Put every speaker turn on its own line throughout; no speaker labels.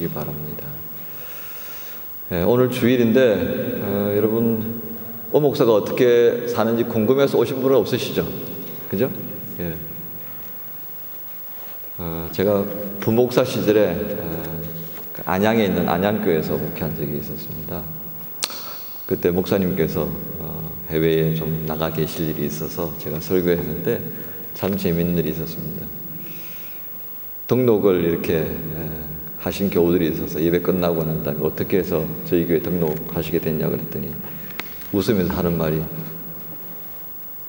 하시기 바랍니다. 오늘 주일인데 여러분 목사가 어떻게 사는지 궁금해서 오신 분은 없으시죠? 그죠? 예. 제가 부목사 시절에 안양에 있는 안양교회에서 목회한 적이 있었습니다. 그때 목사님께서 해외에 좀 나가 계실 일이 있어서 제가 설교했는데 참 재밌는 일이 있었습니다. 등록을 이렇게 하신 교우들이 있어서 예배 끝나고 난 다음에 어떻게 해서 저희 교회 등록하시게 됐냐 그랬더니 웃으면서 하는 말이,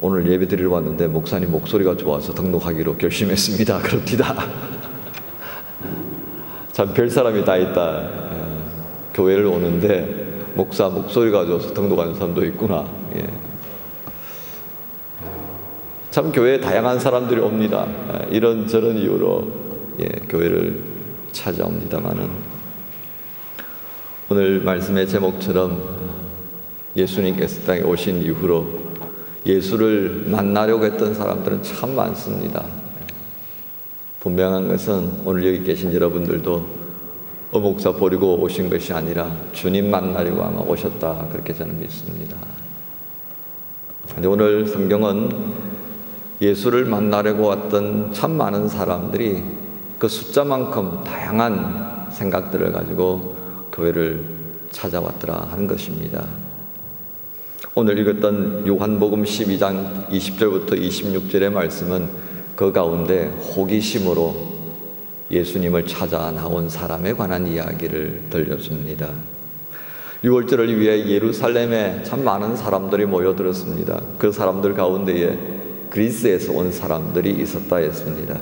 오늘 예배 드리러 왔는데 목사님 목소리가 좋아서 등록하기로 결심했습니다. 그럽니다. 참 별 사람이 다 있다. 교회를 오는데 목사 목소리가 좋아서 등록하는 사람도 있구나. 예. 참 교회에 다양한 사람들이 옵니다. 이런 저런 이유로 교회를 찾아옵니다마는, 오늘 말씀의 제목처럼 예수님께서 땅에 오신 이후로 예수를 만나려고 했던 사람들은 참 많습니다. 분명한 것은 오늘 여기 계신 여러분들도 목사 버리고 오신 것이 아니라 주님 만나려고 아마 오셨다, 그렇게 저는 믿습니다. 그런데 오늘 성경은 예수를 만나려고 왔던 참 많은 사람들이 그 숫자만큼 다양한 생각들을 가지고 교회를 찾아왔더라 하는 것입니다. 오늘 읽었던 요한복음 12장 20절부터 26절의 말씀은 그 가운데 호기심으로 예수님을 찾아 나온 사람에 관한 이야기를 들려줍니다. 유월절을 위해 예루살렘에 참 많은 사람들이 모여들었습니다. 그 사람들 가운데에 그리스에서 온 사람들이 있었다 했습니다.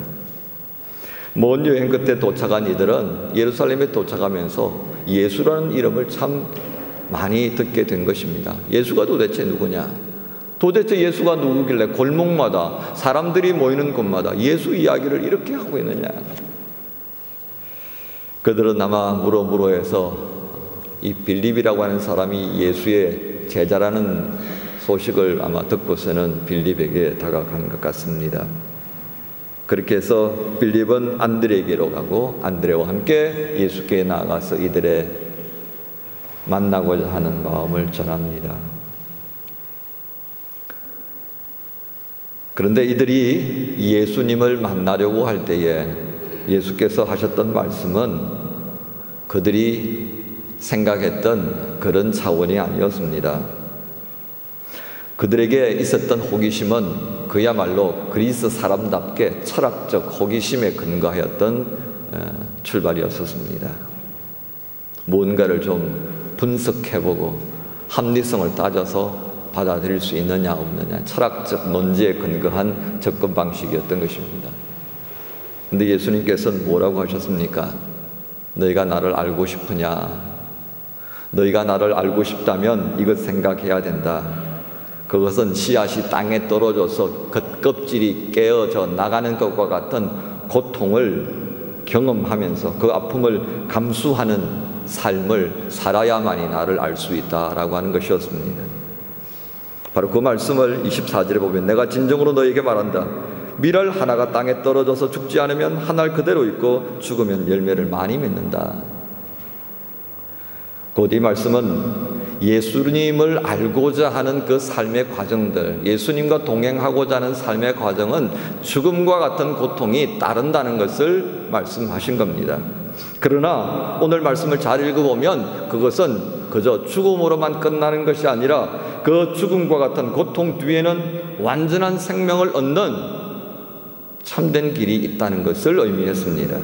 먼 여행 끝에 도착한 이들은 예루살렘에 도착하면서 예수라는 이름을 참 많이 듣게 된 것입니다. 예수가 도대체 누구냐? 도대체 예수가 누구길래 골목마다 사람들이 모이는 곳마다 예수 이야기를 이렇게 하고 있느냐? 그들은 아마 무로무로해서 이 빌립이라고 하는 사람이 예수의 제자라는 소식을 아마 듣고서는 빌립에게 다가간 것 같습니다. 그렇게 해서 빌립은 안드레에게로 가고 안드레와 함께 예수께 나아가서 이들의 만나고자 하는 마음을 전합니다. 그런데 이들이 예수님을 만나려고 할 때에 예수께서 하셨던 말씀은 그들이 생각했던 그런 차원이 아니었습니다. 그들에게 있었던 호기심은 그야말로 그리스 사람답게 철학적 호기심에 근거하였던 출발이었습니다. 뭔가를 좀 분석해보고 합리성을 따져서 받아들일 수 있느냐 없느냐, 철학적 논지에 근거한 접근 방식이었던 것입니다. 근데 예수님께서는 뭐라고 하셨습니까? 너희가 나를 알고 싶으냐? 너희가 나를 알고 싶다면 이것 생각해야 된다. 그것은 씨앗이 땅에 떨어져서 겉껍질이 깨어져 나가는 것과 같은 고통을 경험하면서 그 아픔을 감수하는 삶을 살아야만이 나를 알 수 있다라고 하는 것이었습니다. 바로 그 말씀을 24절에 보면, 내가 진정으로 너에게 말한다. 밀알 하나가 땅에 떨어져서 죽지 않으면 한 알 그대로 있고 죽으면 열매를 많이 맺는다. 곧 이 말씀은 예수님을 알고자 하는 그 삶의 과정들, 예수님과 동행하고자 하는 삶의 과정은 죽음과 같은 고통이 따른다는 것을 말씀하신 겁니다. 그러나 오늘 말씀을 잘 읽어보면 그것은 그저 죽음으로만 끝나는 것이 아니라 그 죽음과 같은 고통 뒤에는 완전한 생명을 얻는 참된 길이 있다는 것을 의미했습니다.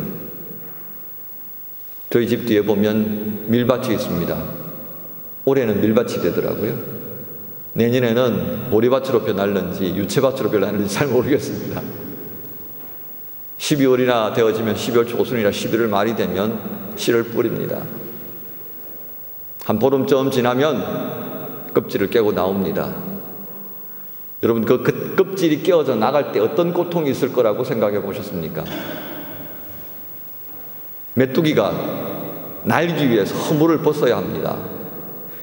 저희 집 뒤에 보면 밀밭이 있습니다. 올해는 밀밭이 되더라고요. 내년에는 보리밭으로 변할는지 유채밭으로 변할는지 잘 모르겠습니다. 12월이나 되어지면 12월 초순이나 11월 말이 되면 씨를 뿌립니다. 한 보름쯤 지나면 껍질을 깨고 나옵니다. 여러분, 그 껍질이 깨어져 나갈 때 어떤 고통이 있을 거라고 생각해 보셨습니까? 메뚜기가 날기 위해서 허물을 벗어야 합니다.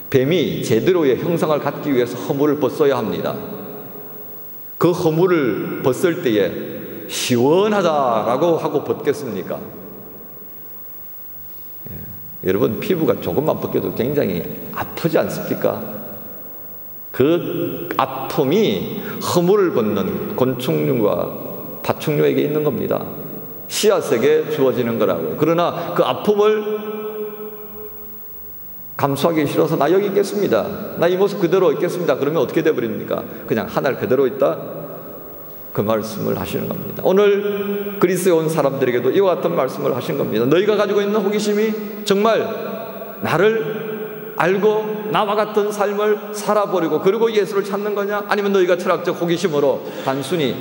뱀이 제대로의 형상을 갖기 위해서 허물을 벗어야 합니다. 그 허물을 벗을 때에 시원하다라고 하고 벗겠습니까? 여러분, 피부가 조금만 벗겨도 굉장히 아프지 않습니까? 그 아픔이 허물을 벗는 곤충류와 파충류에게 있는 겁니다. 씨앗에게 주어지는 거라고요. 그러나 그 아픔을 감수하기 싫어서 나 여기 있겠습니다, 나 이 모습 그대로 있겠습니다, 그러면 어떻게 돼버립니까? 그냥 하늘 그대로 있다, 그 말씀을 하시는 겁니다. 오늘 그리스도에 온 사람들에게도 이와 같은 말씀을 하신 겁니다. 너희가 가지고 있는 호기심이 정말 나를 알고 나와 같은 삶을 살아버리고 그리고 예수를 찾는 거냐? 아니면 너희가 철학적 호기심으로 단순히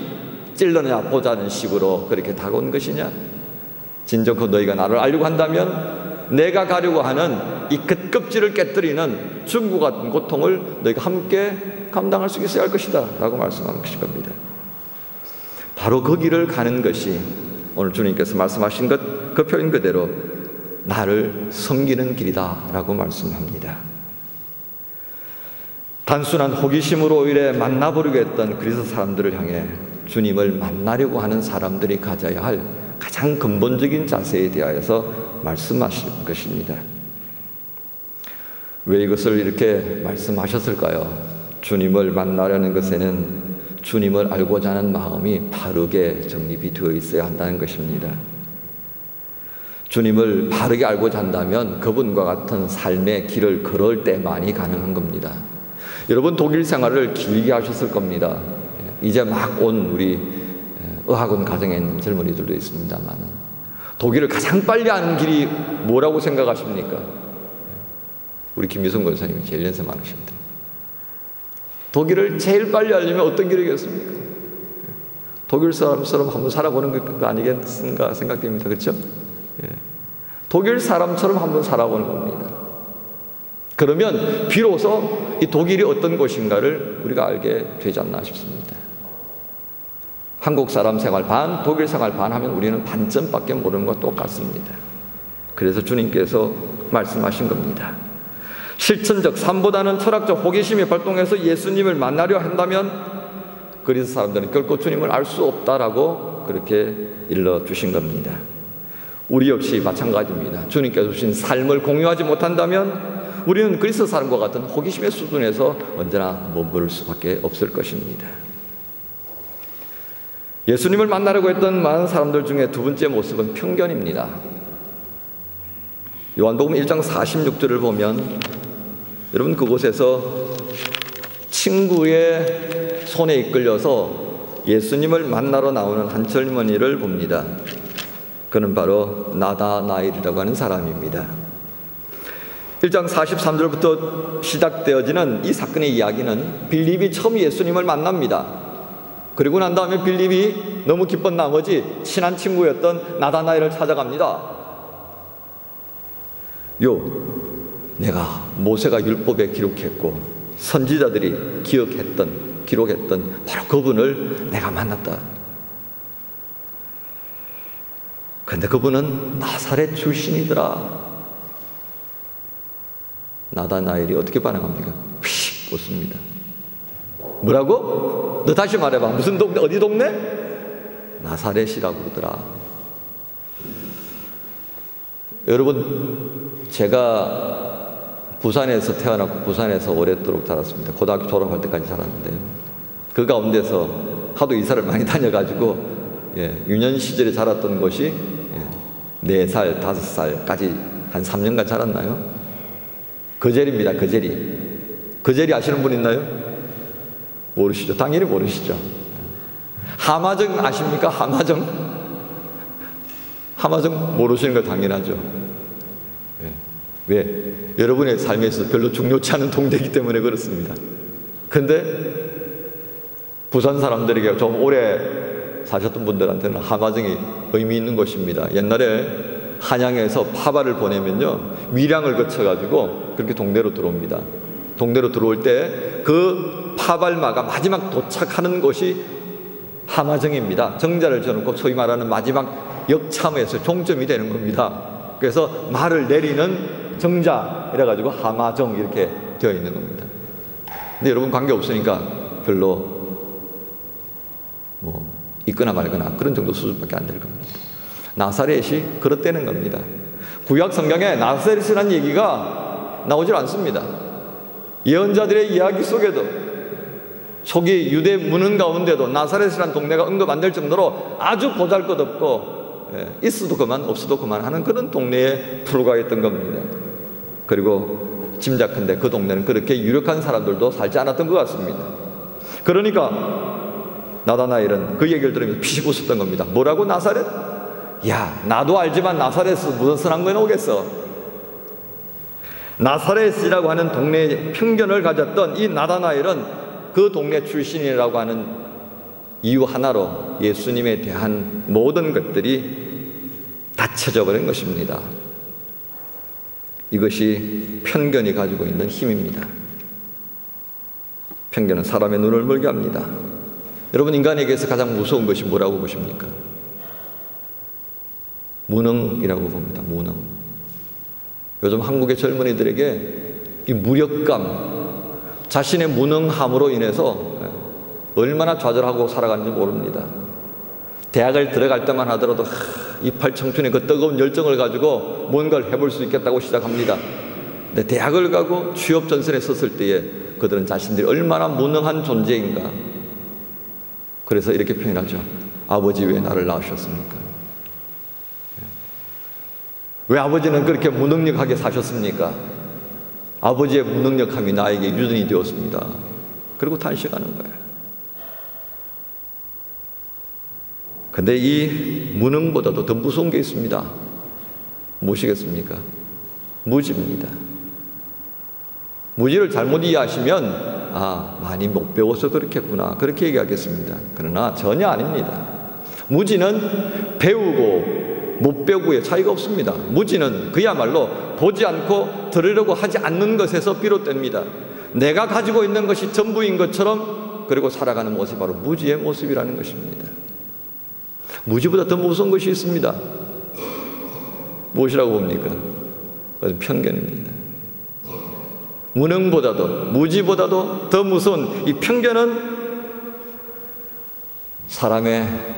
찔러냐 보자는 식으로 그렇게 다가온 것이냐? 진정그 너희가 나를 알려고 한다면 내가 가려고 하는 이 겉껍질을 깨뜨리는 중구 같은 고통을 너희가 함께 감당할 수 있어야 할 것이다 라고 말씀하는 것인 겁니다. 바로 그 길을 가는 것이 오늘 주님께서 말씀하신 것, 그 표현 그대로 나를 섬기는 길이다 라고 말씀합니다. 단순한 호기심으로 오히려 만나보려고 했던 그리스도 사람들을 향해 주님을 만나려고 하는 사람들이 가져야 할 가장 근본적인 자세에 대하여서 말씀하신 것입니다. 왜 이것을 이렇게 말씀하셨을까요? 주님을 만나려는 것에는 주님을 알고자 하는 마음이 바르게 정립이 되어 있어야 한다는 것입니다. 주님을 바르게 알고자 한다면 그분과 같은 삶의 길을 걸을 때만이 가능한 겁니다. 여러분, 독일 생활을 길게 하셨을 겁니다. 이제 막 온 우리 의학원 가정에 있는 젊은이들도 있습니다만 독일을 가장 빨리 아는 길이 뭐라고 생각하십니까? 우리 김미성 권사님이 제일 연세 많으십니다. 독일을 제일 빨리 알려면 어떤 길이겠습니까? 독일 사람처럼 한번 살아보는 거 아니겠는가 생각됩니다. 그렇죠? 예. 독일 사람처럼 한번 살아보는 겁니다. 그러면 비로소 이 독일이 어떤 곳인가를 우리가 알게 되지 않나 싶습니다. 한국 사람 생활 반, 독일 생활 반 하면 우리는 반점밖에 모르는 것과 똑같습니다. 그래서 주님께서 말씀하신 겁니다. 실천적 삶보다는 철학적 호기심이 발동해서 예수님을 만나려 한다면 그리스도 사람들은 결코 주님을 알 수 없다라고 그렇게 일러주신 겁니다. 우리 역시 마찬가지입니다. 주님께서 주신 삶을 공유하지 못한다면 우리는 그리스도 사람과 같은 호기심의 수준에서 언제나 머무를 수밖에 없을 것입니다. 예수님을 만나려고 했던 많은 사람들 중에 두 번째 모습은 편견입니다. 요한복음 1장 46절을 보면 여러분, 그곳에서 친구의 손에 이끌려서 예수님을 만나러 나오는 한 젊은이를 봅니다. 그는 바로 나다나엘이라고 하는 사람입니다. 1장 43절부터 시작되어지는 이 사건의 이야기는 빌립이 처음 예수님을 만납니다. 그리고 난 다음에 빌립이 너무 기쁜 나머지 친한 친구였던 나다나엘을 찾아갑니다. 내가 모세가 율법에 기록했고 선지자들이 기록했던 바로 그분을 내가 만났다. 그런데 그분은 나사렛 출신이더라. 나다나엘이 어떻게 반응합니까? 휙 웃습니다. 뭐라고? 너 다시 말해봐. 무슨 동네? 어디 동네? 나사렛이라고 그러더라. 여러분, 제가 부산에서 태어났고 부산에서 오랫도록 자랐습니다. 고등학교 졸업할 때까지 자랐는데 그 가운데서 하도 이사를 많이 다녀가지고 유년 시절에 자랐던 곳이 4살, 5살까지 한 3년간 자랐나요? 거제리입니다. 거제리 아시는 분 있나요? 모르시죠? 당연히 모르시죠. 하마정 아십니까? 하마정 모르시는 거 당연하죠. 왜? 여러분의 삶에 있어서 별로 중요치 않은 동네이기 때문에 그렇습니다. 근데 부산 사람들에게 좀 오래 사셨던 분들한테는 하마정이 의미 있는 곳입니다. 옛날에 한양에서 파발을 보내면요, 밀양을 거쳐가지고 그렇게 동네로 들어옵니다. 동네로 들어올 때 그 파발마가 마지막 도착하는 곳이 하마정입니다. 정자를 지어놓고 소위 말하는 마지막 역참에서 종점이 되는 겁니다. 그래서 말을 내리는 정자 이래가지고 하마정 이렇게 되어 있는 겁니다. 근데 여러분 관계없으니까 별로 있거나 말거나 그런 정도 수준밖에 안 될 겁니다. 나사렛이 그렇다는 겁니다. 구약 성경에 나사렛이라는 얘기가 나오질 않습니다. 예언자들의 이야기 속에도 초기 유대 문흥 가운데도 나사렛이라는 동네가 언급 안 될 정도로 아주 보잘것없고 있어도 그만 없어도 그만 하는 그런 동네에 불과했던 겁니다. 그리고 짐작컨대 그 동네는 그렇게 유력한 사람들도 살지 않았던 것 같습니다. 그러니까 나다나엘은 그 얘기를 들으면서 피식 웃었던 겁니다. 뭐라고? 나사렛? 야, 나도 알지만 나사렛은 무슨 선한 건 오겠어. 나사렛이라고 하는 동네에 편견을 가졌던 이 나다나엘은 그 동네 출신이라고 하는 이유 하나로 예수님에 대한 모든 것들이 닫혀져 버린 것입니다. 이것이 편견이 가지고 있는 힘입니다. 편견은 사람의 눈을 멀게 합니다. 여러분, 인간에게서 가장 무서운 것이 뭐라고 보십니까? 무능이라고 봅니다. 무능. 요즘 한국의 젊은이들에게 이 무력감, 자신의 무능함으로 인해서 얼마나 좌절하고 살아가는지 모릅니다. 대학을 들어갈 때만 하더라도 이팔 청춘의 그 뜨거운 열정을 가지고 뭔가를 해볼 수 있겠다고 시작합니다. 근데 대학을 가고 취업 전선에 섰을 때에 그들은 자신들이 얼마나 무능한 존재인가. 그래서 이렇게 표현하죠. 아버지 왜 나를 낳으셨습니까? 왜 아버지는 그렇게 무능력하게 사셨습니까? 아버지의 무능력함이 나에게 유전이 되었습니다. 그리고 탄식하는 거예요. 근데 이 무능보다도 더 무서운 게 있습니다. 무엇이겠습니까? 무지입니다. 무지를 잘못 이해하시면 많이 못 배워서 그렇겠구나, 그렇게 얘기하겠습니다. 그러나 전혀 아닙니다. 무지는 배우고 못 배우고의 차이가 없습니다. 무지는 그야말로 보지 않고 들으려고 하지 않는 것에서 비롯됩니다. 내가 가지고 있는 것이 전부인 것처럼 그리고 살아가는 모습이 바로 무지의 모습이라는 것입니다. 무지보다 더 무서운 것이 있습니다. 무엇이라고 봅니까? 그것은 편견입니다. 무능보다도 무지보다도 더 무서운 이 편견은 사람의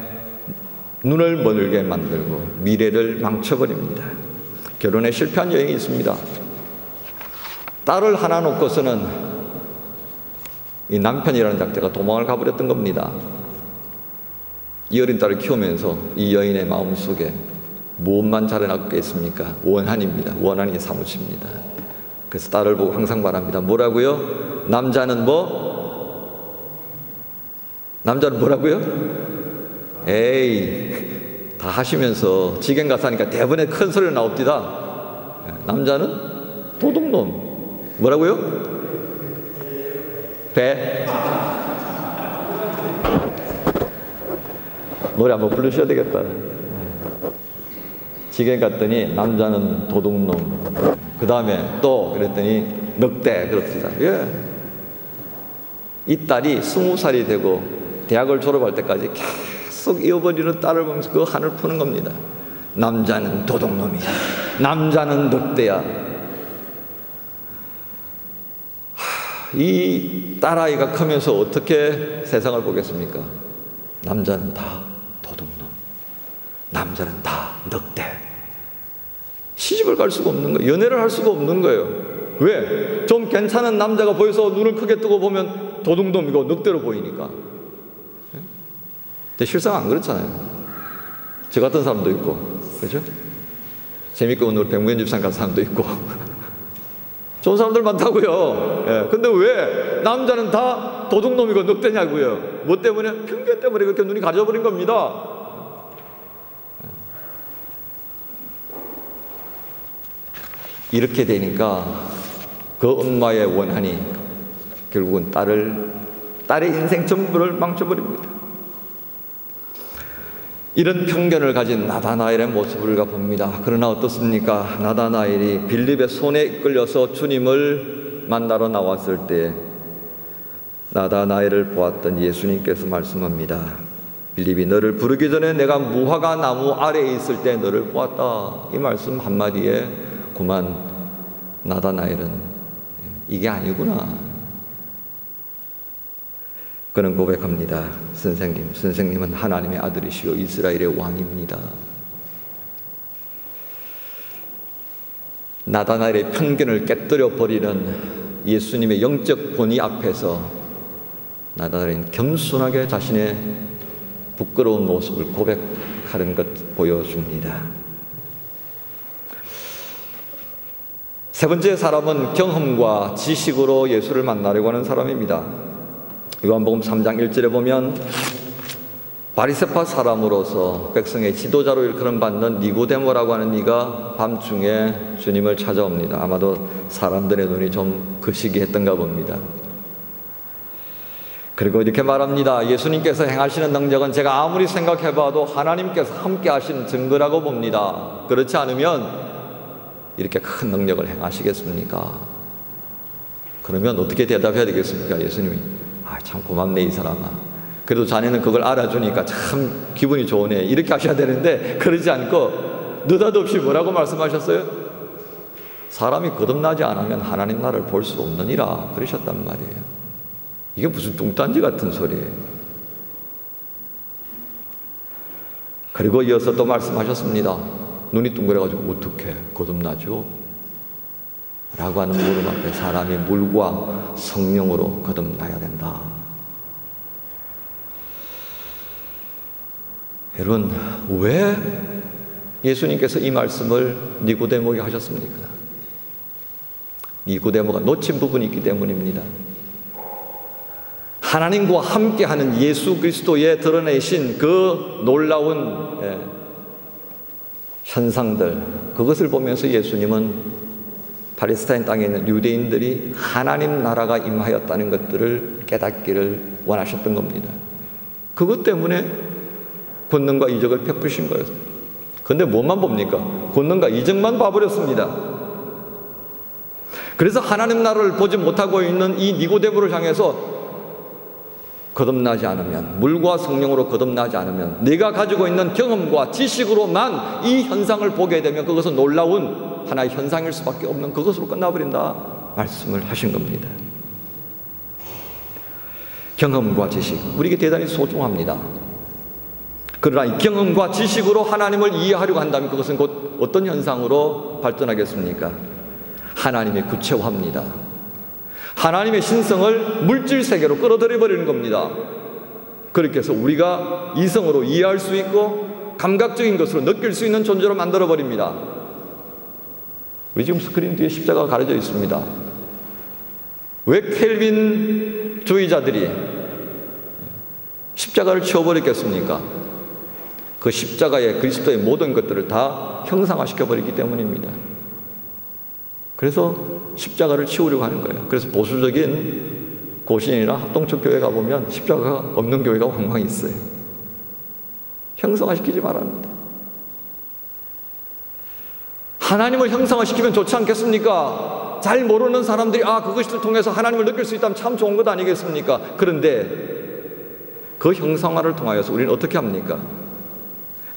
눈을 멀게 만들고 미래를 망쳐버립니다. 결혼에 실패한 여인이 있습니다. 딸을 하나 놓고서는 이 남편이라는 작자가 도망을 가버렸던 겁니다. 이 어린 딸을 키우면서 이 여인의 마음속에 무엇만 자라났겠습니까? 원한입니다. 원한이 사무칩니다. 그래서 딸을 보고 항상 말합니다. 뭐라고요? 남자는 뭐라고요? 에이, 다 하시면서 지경 가서 하니까 대번에 큰 소리가 나옵니다. 남자는 도둑놈. 뭐라고요? 배. 노래 한번 부르셔야 되겠다. 지경 갔더니 남자는 도둑놈. 그 다음에 또 그랬더니 늑대 그럽시다. 예. 이 딸이 20살이 되고 대학을 졸업할 때까지 계속 이어버리는 딸을 보면서 그 한을 푸는 겁니다. 남자는 도둑놈이야. 남자는 늑대야. 이 딸아이가 크면서 어떻게 세상을 보겠습니까? 남자는 다 도둑놈, 남자는 다 늑대. 시집을 갈 수가 없는 거예요. 연애를 할 수가 없는 거예요. 왜? 좀 괜찮은 남자가 보여서 눈을 크게 뜨고 보면 도둑놈이고 늑대로 보이니까. 근데 실상 안 그렇잖아요. 저 같은 사람도 있고, 그렇죠? 재밌고 오늘 백무현 집사님 같은 사람도 있고 좋은 사람들 많다고요. 예. 근데 왜 남자는 다 도둑놈이고 늑대냐고요? 뭐 때문에? 편견 때문에 그렇게 눈이 가져버린 겁니다. 이렇게 되니까 그 엄마의 원한이 결국은 딸의 인생 전부를 망쳐버립니다. 이런 편견을 가진 나다나엘의 모습을 우리가 봅니다. 그러나 어떻습니까? 나다나엘이 빌립의 손에 이끌려서 주님을 만나러 나왔을 때 나다나엘을 보았던 예수님께서 말씀합니다. 빌립이 너를 부르기 전에 내가 무화과 나무 아래에 있을 때 너를 보았다. 이 말씀 한마디에 그만 나다나엘은 이게 아니구나. 그는 고백합니다. 선생님은 하나님의 아들이시요 이스라엘의 왕입니다. 나다나엘의 편견을 깨뜨려 버리는 예수님의 영적 본의 앞에서 나다나엘은 겸손하게 자신의 부끄러운 모습을 고백하는 것 보여줍니다. 세 번째 사람은 경험과 지식으로 예수를 만나려고 하는 사람입니다. 요한복음 3장 1절에 보면 바리새파 사람으로서 백성의 지도자로 일컬음받는 니고데모라고 하는 이가 밤중에 주님을 찾아옵니다. 아마도 사람들의 눈이 좀 거시기했던가 봅니다. 그리고 이렇게 말합니다. 예수님께서 행하시는 능력은 제가 아무리 생각해봐도 하나님께서 함께 하시는 증거라고 봅니다. 그렇지 않으면 이렇게 큰 능력을 행하시겠습니까? 그러면 어떻게 대답해야 되겠습니까? 예수님이 참 고맙네 이 사람아. 그래도 자네는 그걸 알아주니까 참 기분이 좋으네. 이렇게 하셔야 되는데 그러지 않고 느닷없이 뭐라고 말씀하셨어요? 사람이 거듭나지 않으면 하나님 나라를 볼 수 없느니라 그러셨단 말이에요. 이게 무슨 뚱딴지 같은 소리예요. 그리고 이어서 또 말씀하셨습니다. 눈이 둥그래가지고 어떻게 거듭나죠? 라고 하는 물음 앞에 사람이 물과 성령으로 거듭나야 된다. 여러분, 왜 예수님께서 이 말씀을 니고데모에게 하셨습니까? 니고데모가 놓친 부분이 있기 때문입니다. 하나님과 함께하는 예수 그리스도의 드러내신 그 놀라운 현상들, 그것을 보면서 예수님은 팔레스타인 땅에 있는 유대인들이 하나님 나라가 임하였다는 것들을 깨닫기를 원하셨던 겁니다. 그것 때문에 권능과 이적을 베푸신 거예요. 그런데 뭐만 봅니까? 권능과 이적만 봐버렸습니다. 그래서 하나님 나라를 보지 못하고 있는 이 니고데모를 향해서 거듭나지 않으면, 물과 성령으로 거듭나지 않으면, 내가 가지고 있는 경험과 지식으로만 이 현상을 보게 되면 그것은 놀라운 하나의 현상일 수밖에 없는 그것으로 끝나버린다 말씀을 하신 겁니다. 경험과 지식, 우리에게 대단히 소중합니다. 그러나 이 경험과 지식으로 하나님을 이해하려고 한다면 그것은 곧 어떤 현상으로 발전하겠습니까? 하나님의 구체화입니다. 하나님의 신성을 물질 세계로 끌어들여 버리는 겁니다. 그렇게 해서 우리가 이성으로 이해할 수 있고 감각적인 것으로 느낄 수 있는 존재로 만들어 버립니다. 우리 지금 스크린 뒤에 십자가가 가려져 있습니다. 왜 켈빈 주의자들이 십자가를 치워버렸겠습니까? 그 십자가에 그리스도의 모든 것들을 다 형상화시켜 버리기 때문입니다. 그래서 십자가를 치우려고 하는 거예요. 그래서 보수적인 고신이나 합동적 교회 가보면 십자가가 없는 교회가 왕왕 있어요. 형상화시키지 말합니다. 하나님을 형상화시키면 좋지 않겠습니까? 잘 모르는 사람들이 그것을 통해서 하나님을 느낄 수 있다면 참 좋은 것 아니겠습니까? 그런데 그 형상화를 통하여서 우리는 어떻게 합니까?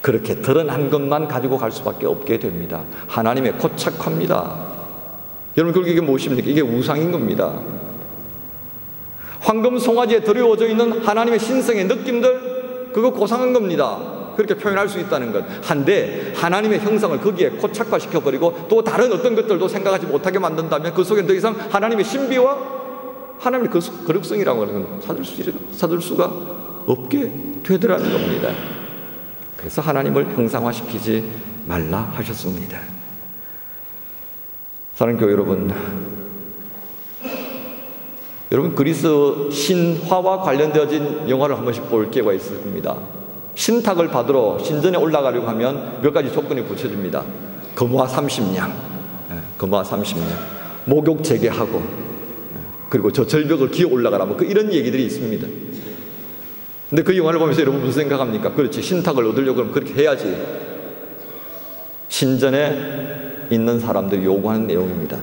그렇게 드러난 것만 가지고 갈 수밖에 없게 됩니다. 하나님의 고착화입니다. 여러분, 결국 이게 무엇입니까? 이게 우상인 겁니다. 황금 송아지에 드리워져 있는 하나님의 신성의 느낌들, 그거 고상한 겁니다. 그렇게 표현할 수 있다는 것. 한데 하나님의 형상을 거기에 고착화시켜버리고 또 다른 어떤 것들도 생각하지 못하게 만든다면 그 속엔 더 이상 하나님의 신비와 하나님의 그 거룩성이라고 하는 건 찾을 수가 없게 되더라는 겁니다. 그래서 하나님을 형상화시키지 말라 하셨습니다. 사랑하는 교회 여러분 그리스 신화와 관련되어진 영화를 한 번씩 볼 기회가 있을 겁니다. 신탁을 받으러 신전에 올라가려고 하면 몇 가지 조건이 붙여집니다. 거무와 30냥, 거무와 30냥, 목욕 재개하고, 그리고 저 절벽을 기어 올라가라, 이런 얘기들이 있습니다. 근데 그 영화를 보면서 여러분 무슨 생각합니까? 그렇지, 신탁을 얻으려고 하면 그렇게 해야지. 신전에 있는 사람들이 요구하는 내용입니다.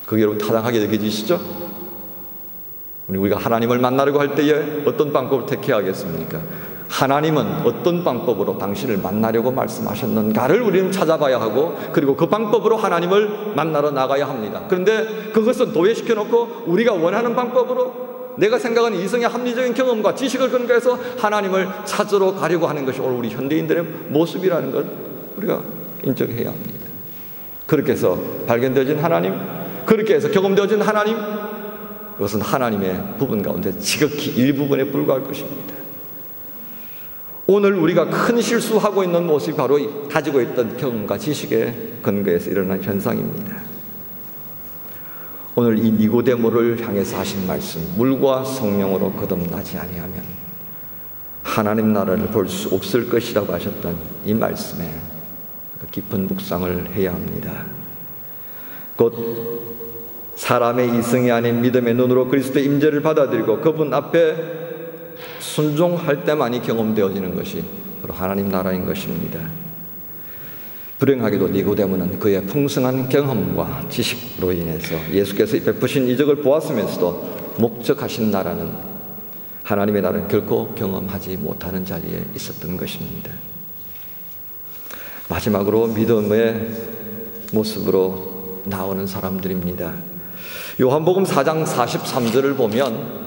그게 여러분 타당하게 느껴지시죠? 우리가 하나님을 만나려고 할 때에 어떤 방법을 택해야 하겠습니까? 하나님은 어떤 방법으로 당신을 만나려고 말씀하셨는가를 우리는 찾아봐야 하고, 그리고 그 방법으로 하나님을 만나러 나가야 합니다. 그런데 그것은 도외시켜 놓고 우리가 원하는 방법으로 내가 생각하는 이성의 합리적인 경험과 지식을 근거해서 하나님을 찾으러 가려고 하는 것이 오늘 우리 현대인들의 모습이라는 것 우리가 인정해야 합니다. 그렇게 해서 발견되어진 하나님, 그렇게 해서 경험되어진 하나님, 그것은 하나님의 부분 가운데 지극히 일부분에 불과할 것입니다. 오늘 우리가 큰 실수하고 있는 모습이 바로 가지고 있던 경험과 지식의 근거에서 일어난 현상입니다. 오늘 이 니고데모를 향해서 하신 말씀, 물과 성령으로 거듭나지 아니하면 하나님 나라를 볼 수 없을 것이라고 하셨던 이 말씀에 깊은 묵상을 해야 합니다. 곧 사람의 이성이 아닌 믿음의 눈으로 그리스도의 임재를 받아들이고 그분 앞에 순종할 때만이 경험되어지는 것이 바로 하나님 나라인 것입니다. 불행하게도 니고데모는 그의 풍성한 경험과 지식으로 인해서 예수께서 베푸신 이적을 보았으면서도 목적하신 나라는, 하나님의 나라는 결코 경험하지 못하는 자리에 있었던 것입니다. 마지막으로 믿음의 모습으로 나오는 사람들입니다. 요한복음 4장 43절을 보면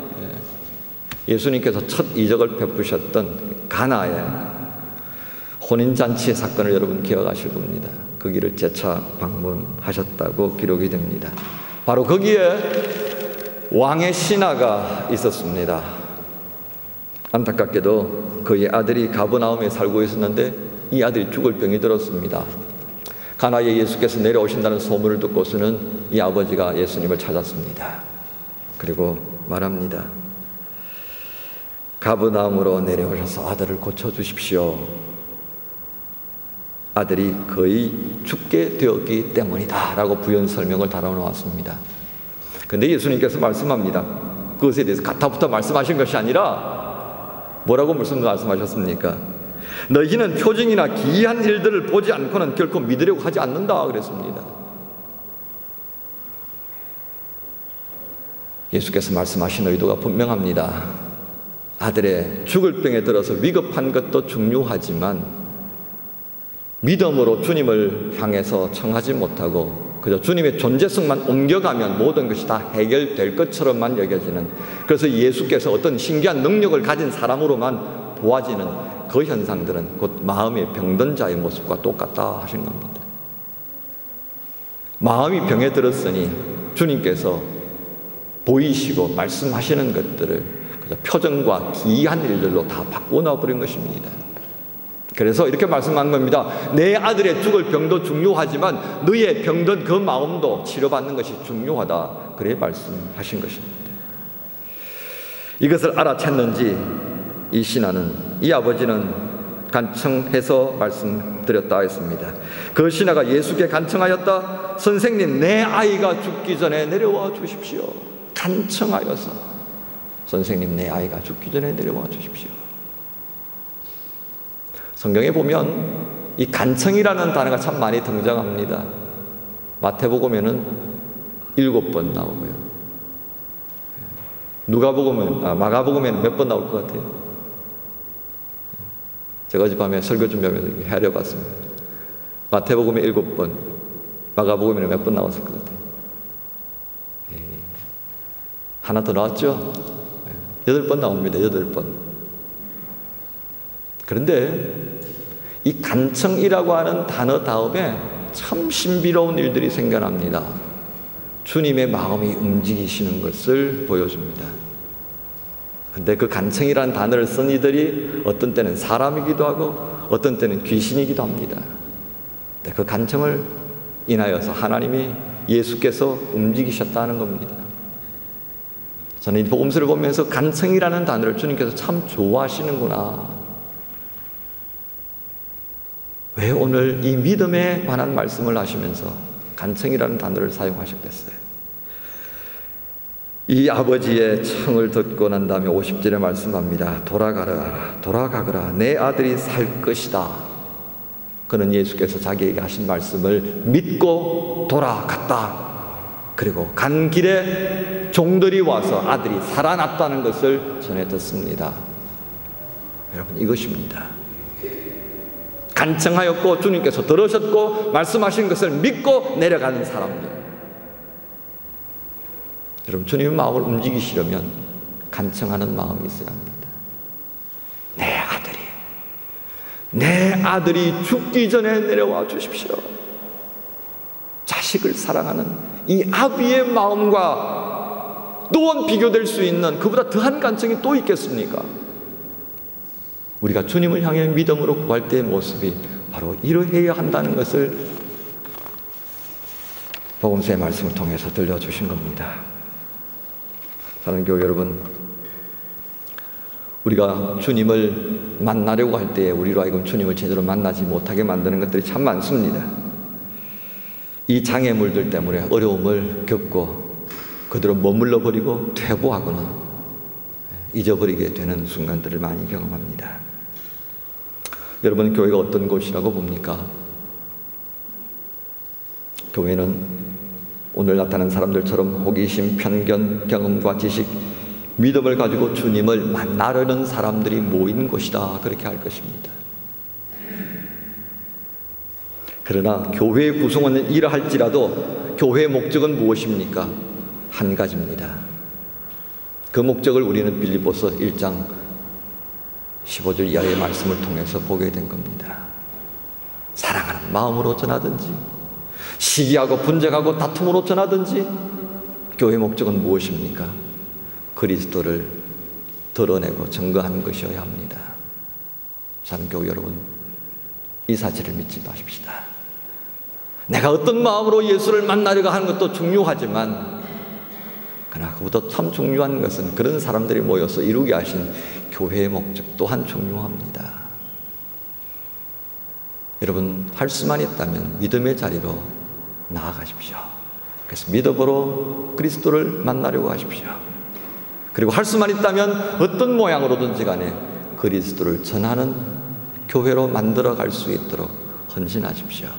예수님께서 첫 이적을 베푸셨던 가나의 혼인잔치의 사건을 여러분 기억하실 겁니다. 거기를 재차 방문하셨다고 기록이 됩니다. 바로 거기에 왕의 신하가 있었습니다. 안타깝게도 그의 아들이 가버나움에 살고 있었는데 이 아들이 죽을 병이 들었습니다. 가나에 예수께서 내려오신다는 소문을 듣고서는 이 아버지가 예수님을 찾았습니다. 그리고 말합니다. 가버나움으로 내려오셔서 아들을 고쳐주십시오. 아들이 거의 죽게 되었기 때문이다 라고 부연 설명을 달아놓았습니다. 그런데 예수님께서 말씀합니다. 그것에 대해서 가타부터 말씀하신 것이 아니라 뭐라고 말씀하셨습니까? 너희는 표징이나 기이한 일들을 보지 않고는 결코 믿으려고 하지 않는다 그랬습니다. 예수께서 말씀하신 의도가 분명합니다. 아들의 죽을 병에 들어서 위급한 것도 중요하지만 믿음으로 주님을 향해서 청하지 못하고 그저 주님의 존재성만 옮겨가면 모든 것이 다 해결될 것처럼만 여겨지는, 그래서 예수께서 어떤 신기한 능력을 가진 사람으로만 보아지는 그 현상들은 곧 마음의 병든 자의 모습과 똑같다 하신 겁니다. 마음이 병에 들었으니 주님께서 보이시고 말씀하시는 것들을 표정과 기이한 일들로 다 바꾸어 버린 것입니다. 그래서 이렇게 말씀한 겁니다. 내 아들의 죽을 병도 중요하지만 너의 병든 그 마음도 치료받는 것이 중요하다. 그래 말씀하신 것입니다. 이것을 알아챘는지 이 신하는, 이 아버지는 간청해서 말씀드렸다 했습니다. 그 신하가 예수께 간청하였다. 선생님, 내 아이가 죽기 전에 내려와 주십시오. 간청하여서 선생님, 내 아이가 죽기 전에 내려와 주십시오. 성경에 보면 이 간청이라는 단어가 참 많이 등장합니다. 마태복음에는 7번 나오고요. 마가복음에는 몇 번 나올 것 같아요? 제가 어젯밤에 설교 준비하면서 헤아려봤습니다. 마태복음에 7번, 마가복음에는 몇 번 나왔을 것 같아요? 하나 더 나왔죠? 8번 나옵니다. 8번. 그런데 이 간청이라고 하는 단어 다음에 참 신비로운 일들이 생겨납니다. 주님의 마음이 움직이시는 것을 보여줍니다. 근데 그 간청이라는 단어를 쓴 이들이 어떤 때는 사람이기도 하고 어떤 때는 귀신이기도 합니다. 근데 그 간청을 인하여서 하나님이, 예수께서 움직이셨다는 겁니다. 저는 이 복음서를 보면서 간청이라는 단어를 주님께서 참 좋아하시는구나. 왜 오늘 이 믿음에 관한 말씀을 하시면서 간청이라는 단어를 사용하셨겠어요? 이 아버지의 청을 듣고 난 다음에 50절에 말씀합니다. 돌아가거라. 내 아들이 살 것이다. 그는 예수께서 자기에게 하신 말씀을 믿고 돌아갔다. 그리고 간 길에 종들이 와서 아들이 살아났다는 것을 전해 듣습니다. 여러분, 이것입니다. 간청하였고 주님께서 들으셨고 말씀하신 것을 믿고 내려가는 사람들. 여러분, 주님의 마음을 움직이시려면 간청하는 마음이 있어야 합니다. 내 아들이 죽기 전에 내려와 주십시오. 자식을 사랑하는 이 아비의 마음과 또한 비교될 수 있는 그보다 더한 간증이 또 있겠습니까? 우리가 주님을 향해 믿음으로 구할 때의 모습이 바로 이러해야 한다는 것을 복음서의 말씀을 통해서 들려주신 겁니다. 사랑하는 교회 여러분, 우리가 주님을 만나려고 할 때 우리로 하여금 주님을 제대로 만나지 못하게 만드는 것들이 참 많습니다. 이 장애물들 때문에 어려움을 겪고 그대로 머물러 버리고 퇴보하거나 잊어버리게 되는 순간들을 많이 경험합니다. 여러분, 교회가 어떤 곳이라고 봅니까? 교회는 오늘 나타난 사람들처럼 호기심, 편견, 경험과 지식, 믿음을 가지고 주님을 만나려는 사람들이 모인 곳이다, 그렇게 할 것입니다. 그러나 교회의 구성원은 이러할지라도 교회의 목적은 무엇입니까? 한 가지입니다. 그 목적을 우리는 빌립보서 1장 15절 이하의 말씀을 통해서 보게 된 겁니다. 사랑하는 마음으로 전하든지 시기하고 분쟁하고 다툼으로 전하든지 교회의 목적은 무엇입니까? 그리스도를 드러내고 증거하는 것이어야 합니다. 사랑하는 교회 여러분, 이 사실을 믿지 마십시다. 내가 어떤 마음으로 예수를 만나려고 하는 것도 중요하지만 그러나 그보다 참 중요한 것은 그런 사람들이 모여서 이루게 하신 교회의 목적 또한 중요합니다. 여러분, 할 수만 있다면 믿음의 자리로 나아가십시오. 그래서 믿음으로 그리스도를 만나려고 하십시오. 그리고 할 수만 있다면 어떤 모양으로든지 간에 그리스도를 전하는 교회로 만들어갈 수 있도록 헌신하십시오.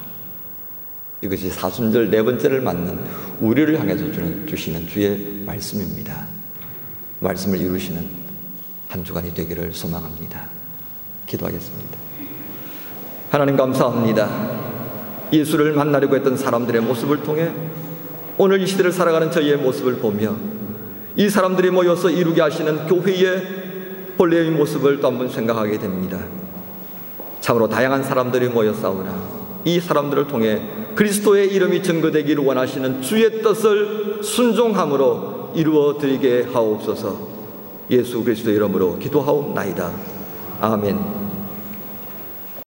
이것이 사순절 네 번째를 맞는 우리를 향해서 주시는 주의 말씀입니다. 말씀을 이루시는 한 주간이 되기를 소망합니다. 기도하겠습니다. 하나님, 감사합니다. 예수를 만나려고 했던 사람들의 모습을 통해 오늘 이 시대를 살아가는 저희의 모습을 보며 이 사람들이 모여서 이루게 하시는 교회의 본래의 모습을 또 한번 생각하게 됩니다. 참으로 다양한 사람들이 모여 싸우나 이 사람들을 통해 그리스도의 이름이 증거되기를 원하시는 주의 뜻을 순종함으로 이루어 드리게 하옵소서. 예수 그리스도의 이름으로 기도하옵나이다. 아멘.